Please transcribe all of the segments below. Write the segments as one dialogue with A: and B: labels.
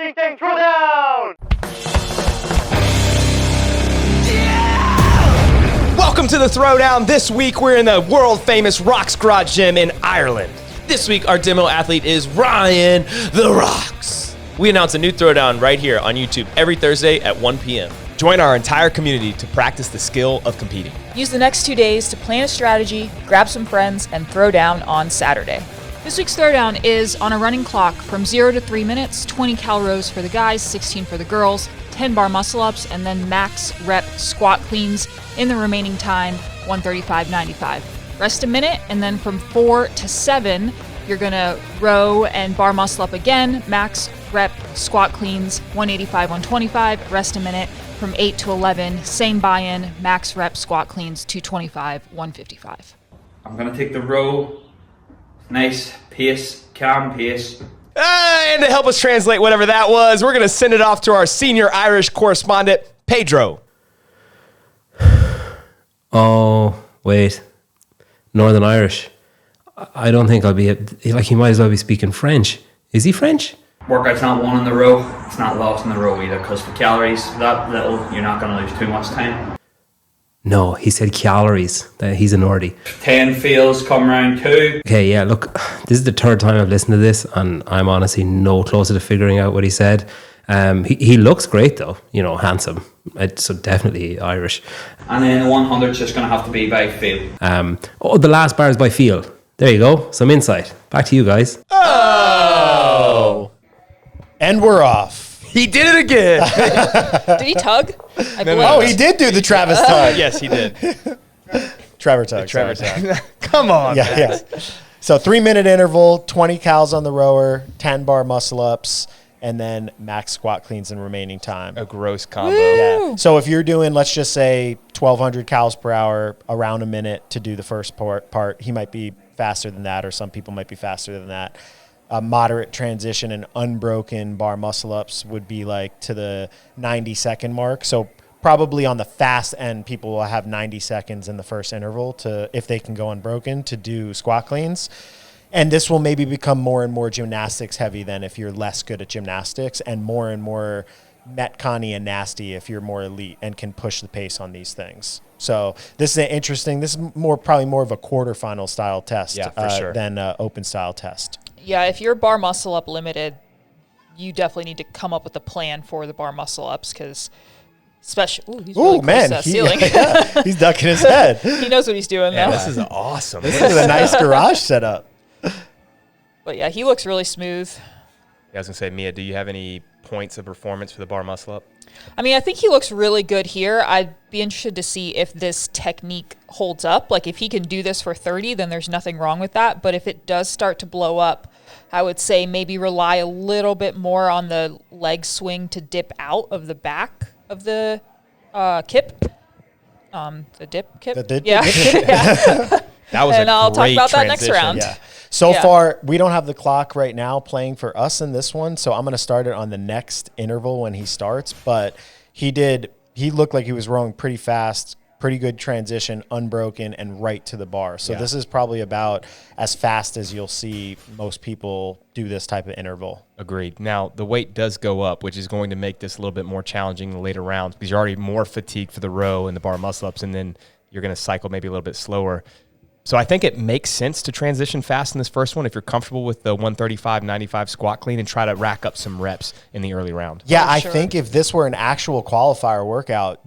A: Ttt Throwdown!
B: Welcome to the Throwdown. This week we're in the world-famous Rocks Garage Gym in Ireland. This week our demo athlete is Ryan the Rocks. We announce a new Throwdown right here on YouTube every Thursday at 1 p.m. Join our entire community to practice the skill of competing.
C: Use the next 2 days to plan a strategy, grab some friends, and throw down on Saturday. This week's Throwdown is on a running clock from 0 to 3 minutes, 20 cal rows for the guys, 16 for the girls, 10 bar muscle ups, and then max rep squat cleans in the remaining time, 135.95. Rest a minute, and then from 4 to 7, you're gonna row and bar muscle up again, max rep squat cleans, 185, 125, rest a minute. From 8 to 11, same buy-in, max rep squat cleans, 225, 155.
D: I'm gonna take the row. Nice pace, calm pace.
B: And to help us translate whatever that was, we're going to send it off to our senior Irish correspondent, Pedro.
E: Oh, wait. Northern Irish. I don't think I'll be... Like, he might as well be speaking French. Is he French?
D: Workout's not won in the row. It's not lost in the row either, because for calories, that little, you're not gonna lose too much time.
E: No, he said calories. He's an Nordy.
D: 10 fails, come round 2.
E: Okay, yeah, look, this is the third time I've listened to this, and I'm honestly no closer to figuring out what he said. He looks great, though. You know, handsome. So definitely Irish.
D: And then the 100's just gonna have to be by feel.
E: The last bar is by feel. There you go. Some insight. Back to you guys.
B: Oh!
F: And we're off.
B: He did it again.
C: Did he tug?
F: Oh, he did do the Travis tug.
B: Yes, he did.
F: Trevor tug.
B: Trevor
F: sorry.
B: tug. Come on,
F: Yeah,
B: man.
F: yeah. So 3-minute interval, 20 cals on the rower, 10 bar muscle ups, and then max squat cleans in remaining time.
B: A gross combo.
F: Yeah. So if you're doing, let's just say 1,200 cals per hour, around a minute to do the first part, he might be faster than that, or some people might be faster than that. A moderate transition and unbroken bar muscle ups would be like to the 90-second mark. So probably on the fast end, people will have 90 seconds in the first interval to, if they can go unbroken, to do squat cleans. And this will maybe become more and more gymnastics heavy than if you're less good at gymnastics, and more Metcon-y and nasty if you're more elite and can push the pace on these things. So this is interesting. This is probably more of a quarterfinal style test
B: for sure.
F: than an open style test.
C: Yeah, if you're bar muscle up limited, you definitely need to come up with a plan for the bar muscle ups, because especially, he's really close to that ceiling.
F: Yeah, he's ducking his head.
C: He knows what he's doing now.
B: This is awesome.
F: This is a nice garage setup.
C: But yeah, he looks really smooth.
B: I was going to say, Mia, do you have any points of performance for the bar muscle up?
C: I mean, I think he looks really good here. I'd be interested to see if this technique holds up. Like, if he can do this for 30, then there's nothing wrong with that. But if it does start to blow up, I would say maybe rely a little bit more on the leg swing to dip out of the back of the kip. The dip kip?
F: Yeah.
C: Yeah.
B: That was
C: and I'll talk about that next
B: transition.
C: round.
F: Yeah. So far, we don't have the clock right now playing for us in this one, so I'm going to start it on the next interval when he starts. But he looked like he was rowing pretty fast, pretty good transition, unbroken, and right to the bar. So this is probably about as fast as you'll see most people do this type of interval.
B: Agreed. Now, the weight does go up, which is going to make this a little bit more challenging in the later rounds, because you're already more fatigued for the row and the bar muscle-ups, and then you're going to cycle maybe a little bit slower. So I think it makes sense to transition fast in this first one if you're comfortable with the 135-95 squat clean, and try to rack up some reps in the early round.
F: Yeah, I think if this were an actual qualifier workout,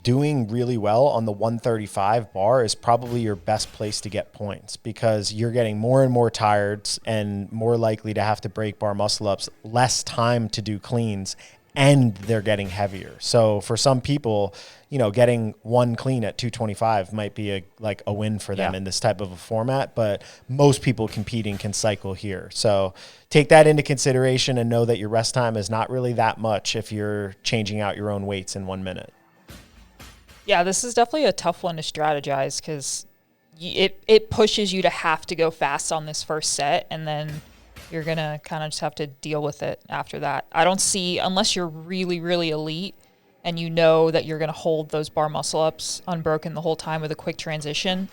F: doing really well on the 135 bar is probably your best place to get points, because you're getting more and more tired and more likely to have to break bar muscle ups, less time to do cleans, and they're getting heavier. So for some people, getting one clean at 225 might be a win for them in this type of a format, but most people competing can cycle here. So take that into consideration and know that your rest time is not really that much if you're changing out your own weights in 1 minute.
C: Yeah, this is definitely a tough one to strategize, because it pushes you to have to go fast on this first set, and then you're going to kind of just have to deal with it after that. I don't see, unless you're really, really elite and you know that you're going to hold those bar muscle ups unbroken the whole time with a quick transition,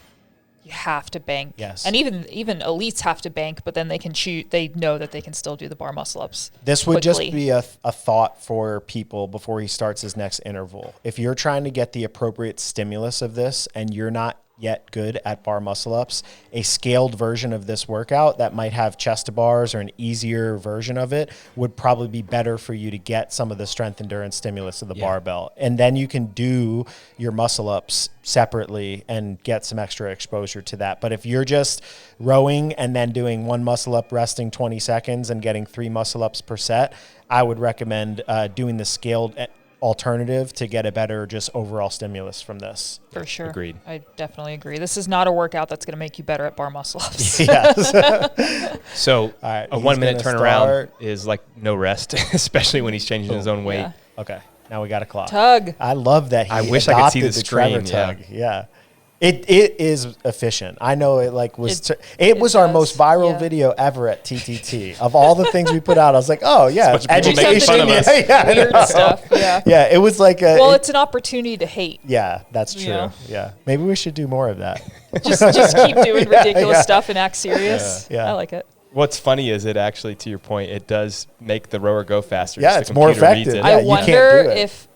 C: you have to bank.
F: Yes.
C: And even elites have to bank, but then they can shoot. They know that they can still do the bar muscle ups.
F: This would just
C: quickly.
F: be a thought for people before he starts his next interval. If you're trying to get the appropriate stimulus of this and you're not yet good at bar muscle ups, a scaled version of this workout that might have chest to bars or an easier version of it would probably be better for you to get some of the strength endurance stimulus of the barbell. And then you can do your muscle ups separately and get some extra exposure to that. But if you're just rowing and then doing one muscle up, resting 20 seconds and getting 3 muscle ups per set, I would recommend doing the scaled alternative to get a better just overall stimulus from this.
C: For sure.
B: Agreed.
C: I definitely agree. This is not a workout that's going to make you better at bar muscle ups.
F: Yes.
B: So
F: right,
B: a
F: he's
B: 1 minute
F: gonna
B: turnaround
F: start.
B: is like no rest, especially when he's changing his own weight.
C: Yeah.
F: Okay. Now we got a clock.
C: Tug.
F: I love that he
B: I wish I could see
F: adopted
B: the
F: Trevor
B: screen, yeah.
F: tug. Yeah. It is efficient. I know it like was it was
C: it
F: our
C: does,
F: most viral
C: yeah.
F: video ever at TTT. Of all the things we put out, I was like, oh yeah,
B: bunch of people making fun of us.
F: Yeah, I
C: Weird
F: know.
C: stuff. Yeah.
F: Yeah, it was like a
C: Well, it's an opportunity to hate.
F: yeah, that's true.
C: Yeah.
F: Yeah. Maybe we should do more of that.
C: Just keep doing ridiculous
F: yeah.
C: stuff and act serious.
F: Yeah.
C: I like it.
B: What's funny is it actually, to your point, it does make the rower go faster.
F: Yeah,
B: just
F: it's
B: the
F: more
B: computer reads
F: effective.
B: it.
F: Yeah,
C: I
F: you can't
C: wonder
F: do it.
C: if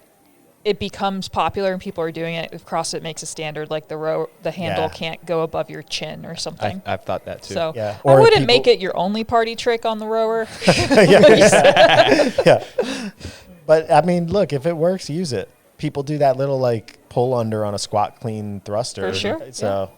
C: it becomes popular and people are doing it, if CrossFit makes a standard, like the handle
F: Yeah.
C: can't go above your chin or something.
B: I've thought that too.
C: So
F: Yeah.
C: I
F: Or
C: wouldn't
F: people-
C: make it your only party trick on the rower.
F: Yeah. But I mean, look, if it works, use it. People do that little like pull under on a squat clean thruster.
C: For sure,
F: So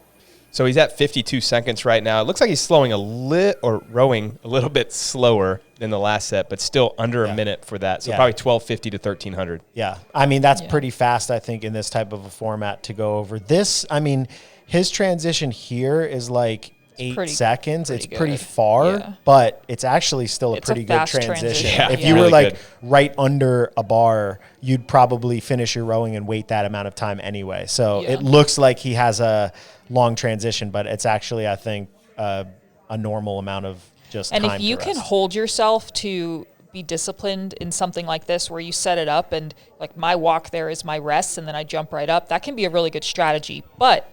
B: So he's at 52 seconds right now. It looks like he's slowing rowing a little bit slower than the last set, but still under a minute for that. So
F: Yeah.
B: probably 1250 to 1300.
F: yeah, I mean, that's
C: Yeah.
F: pretty fast, I think, in this type of a format to go over this. I mean, his transition here is like 8
C: pretty-
F: seconds.
C: pretty
F: It's pretty
C: good.
F: far,
C: Yeah.
F: but it's actually still a
C: It's a
F: pretty good
C: fast transition.
B: Yeah,
F: If
C: yeah.
F: you were
B: really
F: like
B: good.
F: right under a bar, you'd probably finish your rowing and wait that amount of time anyway. So
C: Yeah.
F: it looks like he has a long transition, but it's actually, I think, a normal amount of just
C: And
F: time
C: if you
F: to
C: can
F: rest.
C: hold yourself to be disciplined in something like this where you set it up and like my walk there is my rest and then I jump right up, that can be a really good strategy. But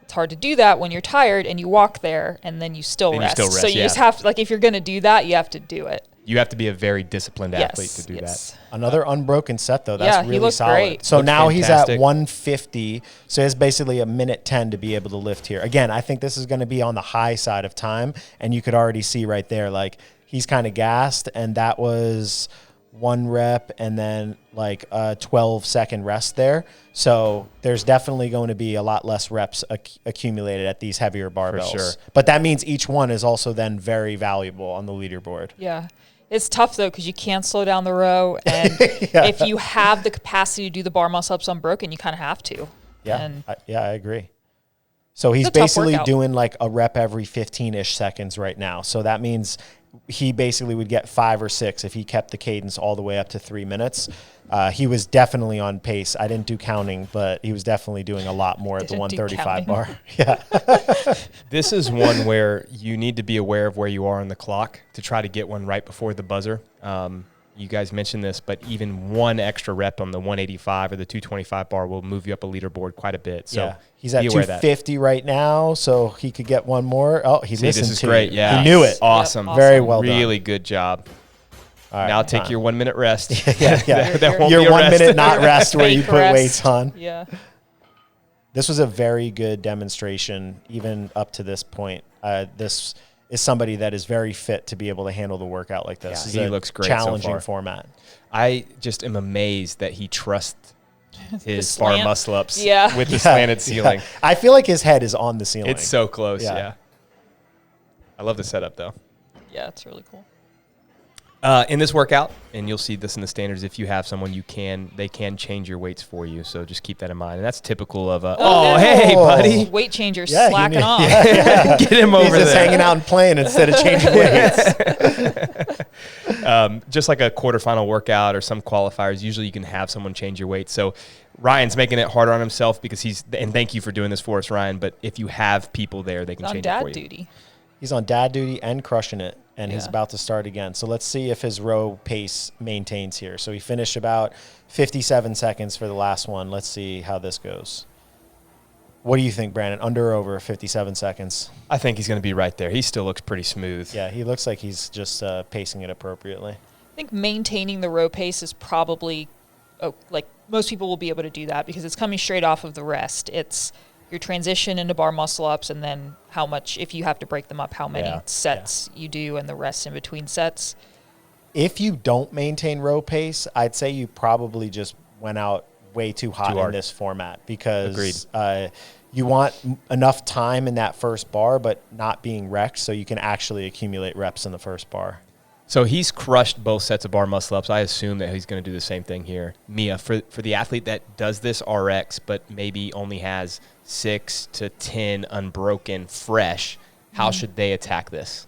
C: it's hard to do that when you're tired and you walk there and then you still
B: Then you
C: rest.
B: still
C: So
B: rest,
C: you
B: yeah.
C: just have to, like, if you're going to do that, you have to do it.
B: You have to be a very disciplined athlete to do
C: yes.
F: Another unbroken set, though. That's
C: Yeah, he
F: really
C: looked
F: solid.
C: great.
F: So
B: Looked
F: now he's at
B: fantastic.
F: 150. So it's basically a minute 10 to be able to lift here. Again, I think this is going to be on the high side of time. And you could already see right there, like, he's kind of gassed. And that was 1 rep and then like a 12-second rest there. So there's definitely going to be a lot less reps accumulated at these heavier barbells.
B: sure.
F: But that means each one is also then very valuable on the leaderboard.
C: Yeah. It's tough, though, because you can't slow down the row. And if you have the capacity to do the bar muscle ups unbroken, you kind of have to.
F: Yeah,
C: And
F: I agree. So he's
C: It's a tough
F: basically
C: workout.
F: doing like a rep every 15-ish seconds right now. So that means he basically would get 5 or 6 if he kept the cadence all the way up to 3 minutes. He was definitely on pace. I didn't do counting, but he was definitely doing a lot more at the
C: Didn't do
F: 135
C: counting.
F: bar. Yeah.
B: This is one where you need to be aware of where you are on the clock to try to get one right before the buzzer. You guys mentioned this, but even one extra rep on the 185 or the 225 bar will move you up a leaderboard quite a bit. So
F: Yeah. He's at
B: be aware of that.
F: 250 right now, so he could get one more. Oh, he
B: See,
F: listened
B: this is
F: to
B: great.
F: you.
B: Yeah.
F: He knew it.
B: Awesome.
C: Yep,
F: Very
C: awesome.
F: well done.
B: Really good job.
F: All right,
B: Now take
F: time.
B: your 1 minute rest.
F: yeah.
B: That won't
F: Your
B: be a
F: 1
B: rest.
F: minute not rest where you
C: Fake
F: put
C: rest.
F: weights on.
C: Yeah.
F: This was a very good demonstration, even up to this point. This is somebody that is very fit to be able to handle the workout like this.
B: Yeah,
F: This is
B: he
F: a
B: looks great so
F: challenging
B: far.
F: format.
B: I just am amazed that he trusts his bar
C: slant.
B: muscle ups
C: Yeah.
B: with the slanted ceiling.
F: Yeah. I feel like his head is on the ceiling.
B: It's so close.
F: Yeah.
B: Yeah. I love the setup though.
C: Yeah, it's really cool.
B: In this workout, and you'll see this in the standards, if you have someone they can change your weights for you. So just keep that in mind. And that's typical of hey, buddy.
C: Weight changer
F: Yeah, he
C: slacking
F: knew-
C: off.
B: Get him
F: He's
B: over
F: just
B: there.
F: hanging out and playing instead of changing weights.
B: Just like a quarterfinal workout or some qualifiers, usually you can have someone change your weight. So Ryan's making it harder on himself because and thank you for doing this for us, Ryan, but if you have people there, they can
C: On
B: change it for
C: dad
B: you.
C: duty.
F: He's on dad duty and crushing it, and he's
C: Yeah.
F: about to start again. So let's see if his row pace maintains here. So he finished about 57 seconds for the last one. Let's see how this goes. What do you think, Brandon? Under or over 57 seconds?
B: I think he's going to be right there. He still looks pretty smooth.
F: Yeah, he looks like he's just pacing it appropriately.
C: I think maintaining the row pace is probably, like most people will be able to do that because it's coming straight off of the rest. It's your transition into bar muscle ups and then how much, if you have to break them up, how many sets you do and the rest in between sets.
F: If you don't maintain row pace, I'd say you probably just went out way too hot in this format because you want enough time in that first bar but not being wrecked so you can actually accumulate reps in the first bar.
B: So he's crushed both sets of bar muscle ups. I assume that he's going to do the same thing here. Mia, for the athlete that does this RX but maybe only has 6 to 10 unbroken fresh, how should they attack this?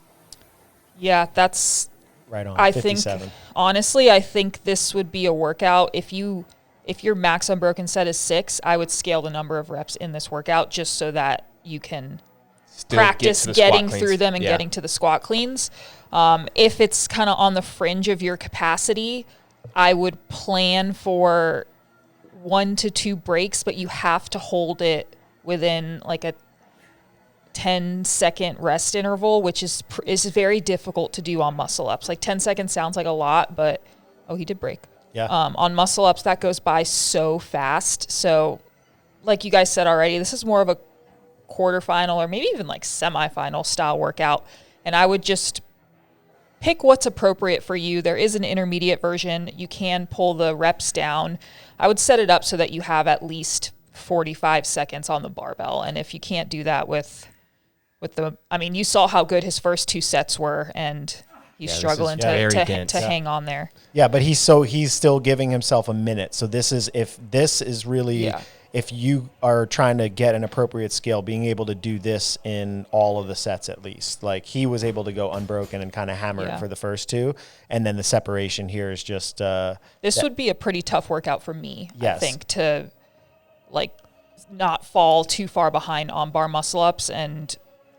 C: Yeah, that's
F: right on.
C: I
F: 57.
C: think honestly, I think this would be a workout. If your max unbroken set is 6, I would scale the number of reps in this workout just so that you can practice getting through them and getting to the squat cleans. If it's kind of on the fringe of your capacity, I would plan for 1 to 2 breaks, but you have to hold it within like a 10-second rest interval, which is very difficult to do on muscle ups. Like 10 seconds sounds like a lot, but he did break.
F: Yeah.
C: On muscle ups, that goes by so fast. So, like you guys said already, this is more of a quarterfinal or maybe even like semifinal style workout. And I would just pick what's appropriate for you. There is an intermediate version. You can pull the reps down. I would set it up so that you have at least 45 seconds on the barbell. And if you can't do that with you saw how good his first 2 sets were, and he's struggling to hang on there.
F: Yeah, but he's still giving himself a minute. So if you are trying to get an appropriate scale, being able to do this in all of the sets at least. Like he was able to go unbroken and kind of hammer it for the first 2, and then the separation here is just
C: this would be a pretty tough workout for me, I think, to like not fall too far behind on bar muscle ups. And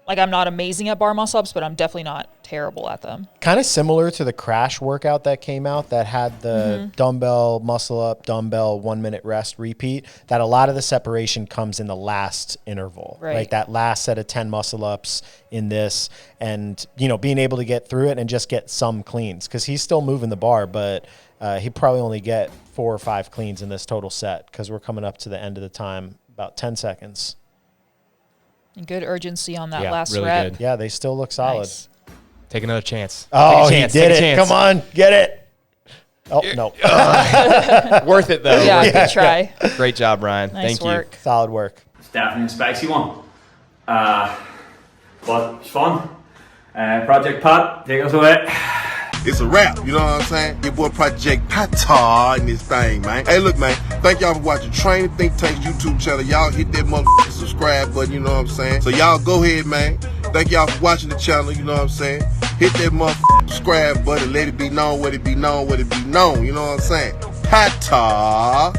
C: like I'm not amazing at bar muscle ups, but I'm definitely not terrible at them.
F: Kind of similar to the crash workout that came out that had the dumbbell muscle up, dumbbell 1 minute rest repeat, that a lot of the separation comes in the last interval, right? That last set of 10 muscle ups in this, and being able to get through it and just get some cleans, because he's still moving the bar, but he'd probably only get 4 or 5 cleans in this total set because we're coming up to the end of the time, about 10 seconds.
C: And good urgency on that last
B: really
C: rep.
B: good.
F: Yeah, they still look solid.
B: Nice. Take another chance.
F: Oh, he did it. Come on, get it. Oh, no.
B: Worth it, though.
C: Yeah, good try.
B: Great job, Ryan.
C: Nice
B: Thank
C: work.
B: you.
F: Solid work.
D: It's definitely a spicy one. But it's fun. Project Pat, take us away.
A: It's a wrap, you know what I'm saying? Your boy Project Pata in this thing, man. Hey, look, man, thank y'all for watching Training Think Tank's YouTube channel. Y'all hit that motherfucking subscribe button, you know what I'm saying? So y'all go ahead, man. Thank y'all for watching the channel, you know what I'm saying? Hit that motherfucking subscribe button, let it be known, what it be known, what it be known, you know what I'm saying? Pata.